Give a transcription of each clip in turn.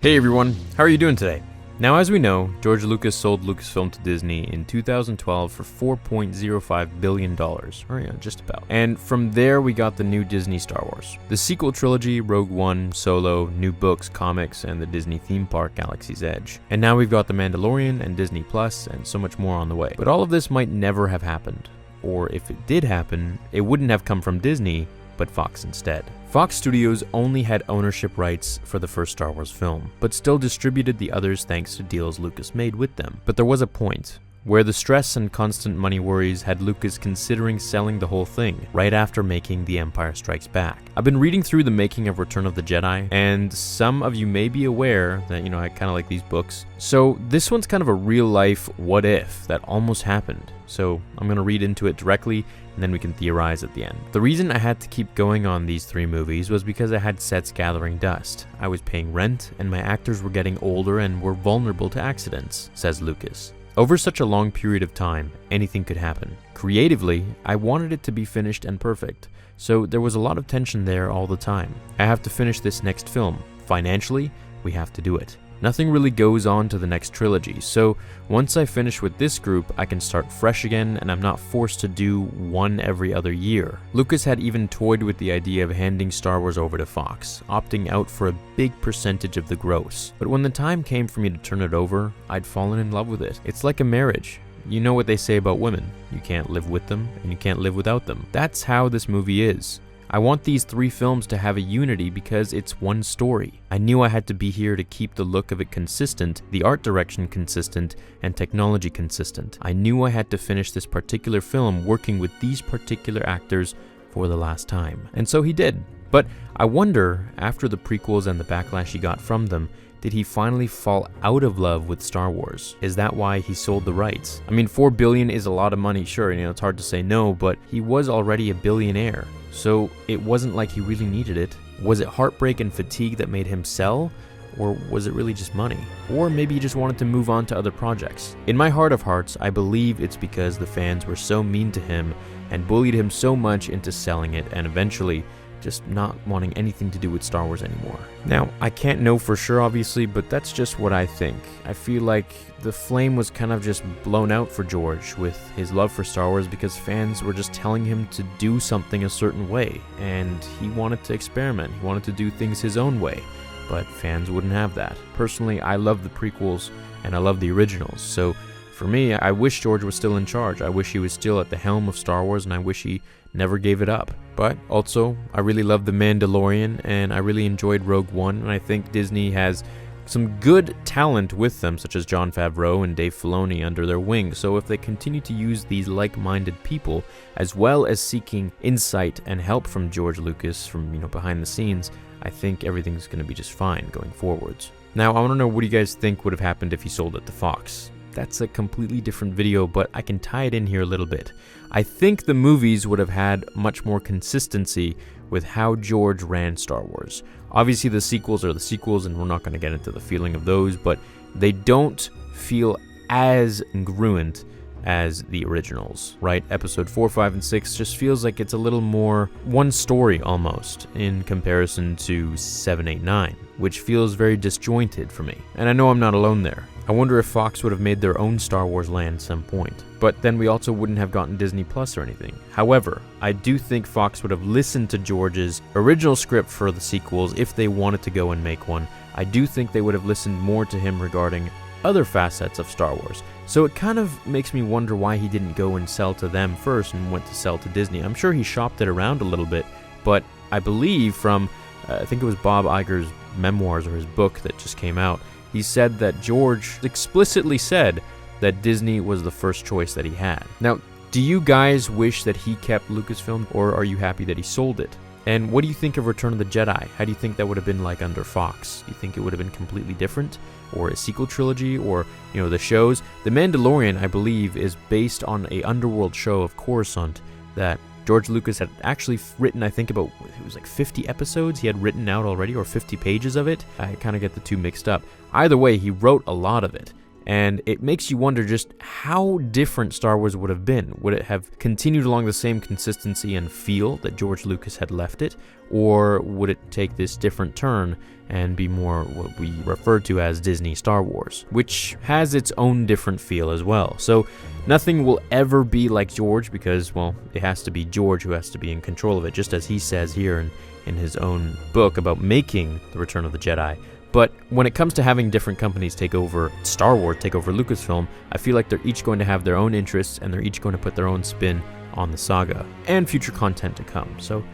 Hey everyone, how are you doing today? Now, as we know, George Lucas sold Lucasfilm to Disney in 2012 for $4.05 billion, or just about. And from there, we got the new Disney Star Wars. The sequel trilogy, Rogue One, Solo, new books, comics, and the Disney theme park, Galaxy's Edge. And now we've got The Mandalorian and Disney Plus, and so much more on the way. But all of this might never have happened. Or if it did happen, it wouldn't have come from Disney, but Fox instead. Fox Studios only had ownership rights for the first Star Wars film, but still distributed the others thanks to deals Lucas made with them. But there was a point where the stress and constant money worries had Lucas considering selling the whole thing right after making The Empire Strikes Back. I've been reading through the making of Return of the Jedi, and some of you may be aware that, I kind of like these books. So this one's kind of a real life what if that almost happened. So I'm going to read into it directly, and then we can theorize at the end. The reason I had to keep going on these 3 movies was because I had sets gathering dust. I was paying rent, and my actors were getting older and were vulnerable to accidents, says Lucas. Over such a long period of time, anything could happen. Creatively, I wanted it to be finished and perfect, so there was a lot of tension there all the time. I have to finish this next film. Financially, we have to do it. Nothing really goes on to the next trilogy, so once I finish with this group, I can start fresh again and I'm not forced to do one every other year. Lucas had even toyed with the idea of handing Star Wars over to Fox, opting out for a big percentage of the gross. But when the time came for me to turn it over, I'd fallen in love with it. It's like a marriage. You know what they say about women. You can't live with them and you can't live without them. That's how this movie is. I want these 3 films to have a unity because it's one story. I knew I had to be here to keep the look of it consistent, the art direction consistent, and technology consistent. I knew I had to finish this particular film working with these particular actors for the last time. And so he did. But I wonder, after the prequels and the backlash he got from them, did he finally fall out of love with Star Wars? Is that why he sold the rights? I mean, $4 billion is a lot of money, sure, it's hard to say no, but he was already a billionaire. So it wasn't like he really needed it. Was it heartbreak and fatigue that made him sell? Or was it really just money? Or maybe he just wanted to move on to other projects. In my heart of hearts, I believe it's because the fans were so mean to him and bullied him so much into selling it and eventually just not wanting anything to do with Star Wars anymore. Now, I can't know for sure obviously, but that's just what I think. I feel like the flame was kind of just blown out for George with his love for Star Wars because fans were just telling him to do something a certain way, and he wanted to experiment. He wanted to do things his own way, but fans wouldn't have that. Personally, I love the prequels and I love the originals, so for me, I wish George was still in charge. I wish he was still at the helm of Star Wars, and I wish he never gave it up. But also, I really love The Mandalorian, and I really enjoyed Rogue One, and I think Disney has some good talent with them, such as Jon Favreau and Dave Filoni under their wing. So if they continue to use these like-minded people, as well as seeking insight and help from George Lucas from, behind the scenes, I think everything's going to be just fine going forwards. Now, I want to know what do you guys think would have happened if he sold it to Fox? That's a completely different video, but I can tie it in here a little bit. I think the movies would have had much more consistency with how George ran Star Wars. Obviously, the sequels are the sequels, and we're not going to get into the feeling of those, but they don't feel as congruent as the originals, right? Episode 4, 5, and 6 just feels like it's a little more one story almost in comparison to 7, 8, 9, which feels very disjointed for me. And I know I'm not alone there. I wonder if Fox would have made their own Star Wars land at some point. But then we also wouldn't have gotten Disney Plus or anything. However, I do think Fox would have listened to George's original script for the sequels if they wanted to go and make one. I do think they would have listened more to him regarding other facets of Star Wars. So it kind of makes me wonder why he didn't go and sell to them first and went to sell to Disney. I'm sure he shopped it around a little bit, but I believe from, I think it was Bob Iger's memoirs or his book that just came out, he said that George explicitly said that Disney was the first choice that he had. Now, do you guys wish that he kept Lucasfilm, or are you happy that he sold it? And what do you think of Return of the Jedi? How do you think that would have been like under Fox? Do you think it would have been completely different? Or a sequel trilogy? Or, the shows? The Mandalorian, I believe, is based on a underworld show of Coruscant that George Lucas had actually written, I think about, it was like 50 episodes he had written out already, or 50 pages of it. I kind of get the two mixed up. Either way, he wrote a lot of it. And it makes you wonder just how different Star Wars would have been. Would it have continued along the same consistency and feel that George Lucas had left it? Or would it take this different turn and be more what we refer to as Disney Star Wars, which has its own different feel as well. So nothing will ever be like George because, well, it has to be George who has to be in control of it, just as he says here in his own book about making The Return of the Jedi. But when it comes to having different companies take over Star Wars, take over Lucasfilm, I feel like they're each going to have their own interests and they're each going to put their own spin on the saga and future content to come. So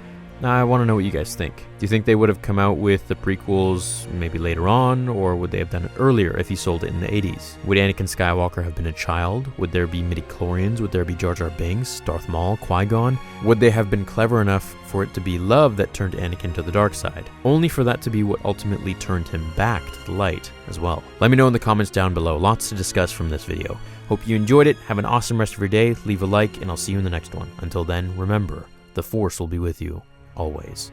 I want to know what you guys think. Do you think they would have come out with the prequels maybe later on, or would they have done it earlier if he sold it in the 80s? Would Anakin Skywalker have been a child? Would there be midi-chlorians? Would there be Jar Jar Binks, Darth Maul, Qui-Gon? Would they have been clever enough for it to be love that turned Anakin to the dark side, only for that to be what ultimately turned him back to the light as well? Let me know in the comments down below. Lots to discuss from this video. Hope you enjoyed it. Have an awesome rest of your day. Leave a like, and I'll see you in the next one. Until then, remember, the Force will be with you always.